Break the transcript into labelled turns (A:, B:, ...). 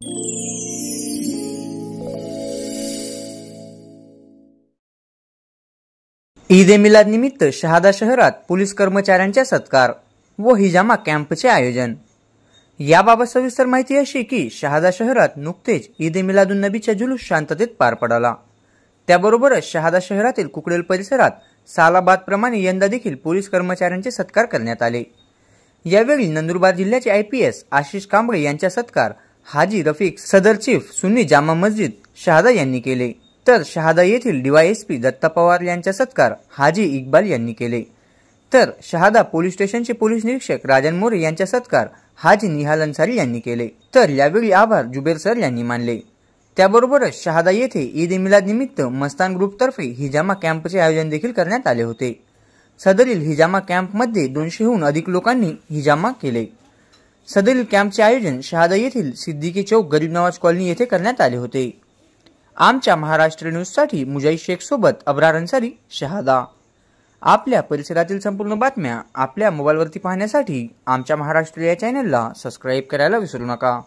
A: ईद ए मिलाद निमित्त शहादा शहरात पोलीस कर्मचाऱ्यांचा सत्कार व हिजामा कॅम्पचे आयोजन। याबाबत सविस्तर माहिती अशी की शहादा शहरात नुकतेच ईद ए मिलादुन नबीचा जुलूस शांततेत पार पडला। त्याबरोबरच शहादा शहरातील कुकडेल परिसरात सालाबाद प्रमाणे यंदा देखील पोलीस कर्मचाऱ्यांचे सत्कार करण्यात आले। यावेळी नंदुरबार जिल्ह्याचे आयपीएस आशिष कांबळे यांचा सत्कार हाजी रफिक सदर चीफ सुन्नी जामा मस्जिद शहादा यांनी केले, तर शहादा येथील डीवायएसपी दत्ता पवार यांचा सत्कार हाजी इक्बाल यांनी केले, तर शहादा पोलीस स्टेशनचे पोलीस निरीक्षक राजन मोरे यांचा सत्कार हाजी निहाल अन्सारी यांनी केले। तर यावेळी आभार जुबेर सर यांनी मानले। त्याबरोबरच शहादा येथे ईद ए मिलाद निमित्त मस्तान ग्रुप तर्फे हिजामा कॅम्पचे आयोजन देखील करण्यात आले होते। सदरील हिजामा कॅम्पमध्ये 200हून अधिक लोकांनी हिजामा केले। सदरील कॅम्पचे आयोजन शहादा येथील सिद्दीकी चौक गरीब नवाज कॉलनी येथे करण्यात आले होते। आमच्या महाराष्ट्र न्यूजसाठी मुजाई शेख सोबत अब्रार अन्सारी शहादा। आपल्या परिसरातील संपूर्ण बातम्या आपल्या मोबाईलवरती पाहण्यासाठी आमच्या महाराष्ट्र या चॅनलला सबस्क्राइब करायला विसरू नका।